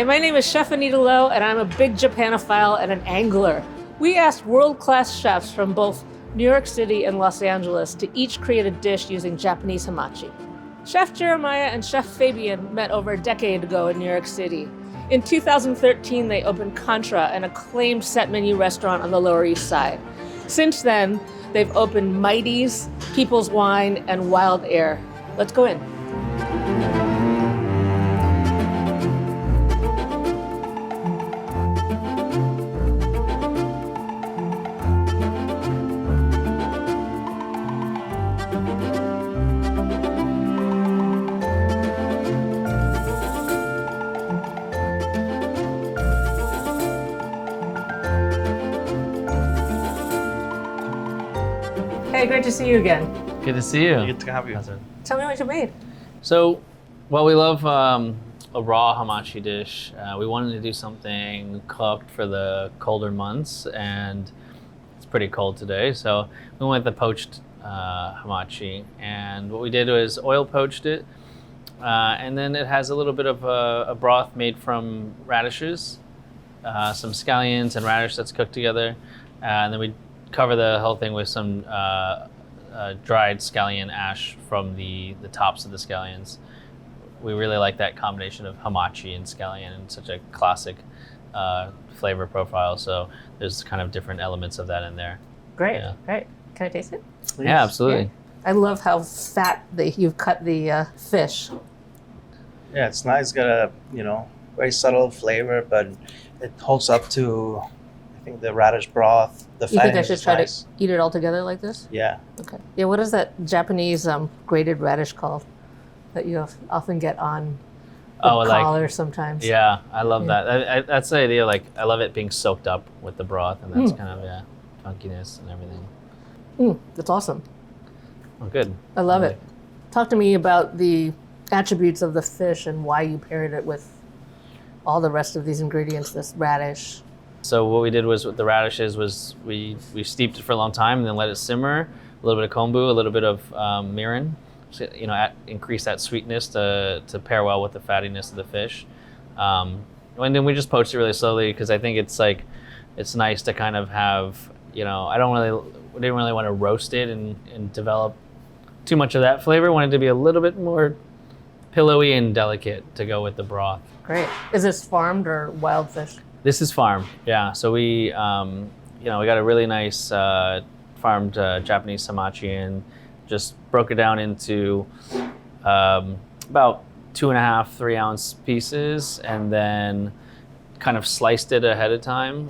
Hi, my name is Chef Anita Lowe, and I'm a big Japanophile and an angler. We asked world-class chefs from both New York City and Los Angeles to each create a dish using Japanese hamachi. Chef Jeremiah and Chef Fabian met over a decade ago in New York City. In 2013, they opened Contra, an acclaimed set menu restaurant on the Lower East Side. Since then, they've opened Mighty's, People's Wine, and Wild Air. Let's go in. Hey, great to see you again. Good to see you. Good to have you. Tell me what you made. So, well, we love a raw hamachi dish. We wanted to do something cooked for the colder months, and it's pretty cold today, so we went with the poached hamachi. And what we did was oil poached it, and then it has a little bit of a broth made from radishes, some scallions and radish that's cooked together, and then we cover the whole thing with some dried scallion ash from the tops of the scallions. We really like that combination of hamachi and scallion, and such a classic flavor profile. So there's kind of different elements of that in there. Great, Yeah. great. Can I taste it? Please. Yeah, absolutely. Yeah. I love how fat you've cut the fish. Yeah, it's nice. It's got a very subtle flavor, but it holds up to I think the radish broth. The You think I fattiness should is try nice. to eat it all together like this? Yeah. Okay. Yeah, what is that Japanese grated radish called that you often get on the collar sometimes? Yeah, I love Yeah. that. That's the idea. Like, I love it being soaked up with the broth, and that's kind of funkiness and everything. That's awesome. Oh, good. I love it. Talk to me about the attributes of the fish and why you paired it with all the rest of these ingredients, this radish. So what we did was with the radishes was we steeped it for a long time and then let it simmer. A little bit of kombu, a little bit of mirin, so, increase that sweetness to pair well with the fattiness of the fish. And then we just poached it really slowly because I think it's nice to kind of have, we didn't really want to roast it and develop too much of that flavor. Wanted to be a little bit more pillowy and delicate to go with the broth. Great. Is this farmed or wild fish? This is farmed, yeah. So we got a really nice farmed Japanese hamachi and just broke it down into about 2.5, 3 ounce pieces, and then kind of sliced it ahead of time,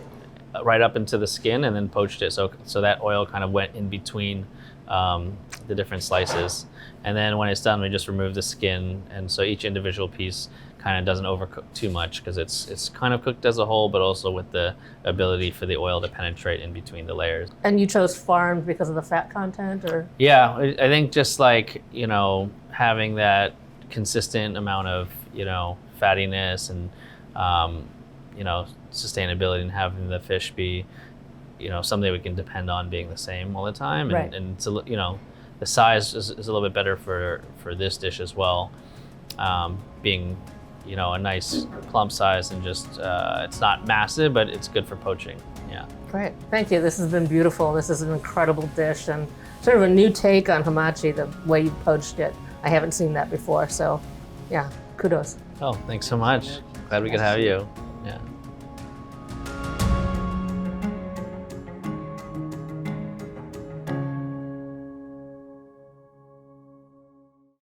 right up into the skin, and then poached it. So that oil kind of went in between the different slices. And then when it's done, we just remove the skin, and so each individual piece kind of doesn't overcook too much because it's kind of cooked as a whole, but also with the ability for the oil to penetrate in between the layers. And you chose farmed because of the fat content, or? Yeah, I think just having that consistent amount of fattiness and sustainability, and having the fish be something we can depend on being the same all the time, and, Right. and it's the size is a little bit better for this dish as well, being a nice plump size, and just it's not massive, but it's good for poaching. Yeah. Great. Thank you. This has been beautiful. This is an incredible dish and sort of a new take on hamachi, the way you poached it. I haven't seen that before, so yeah, kudos. Oh, thanks so much. Glad we could have you. Yeah.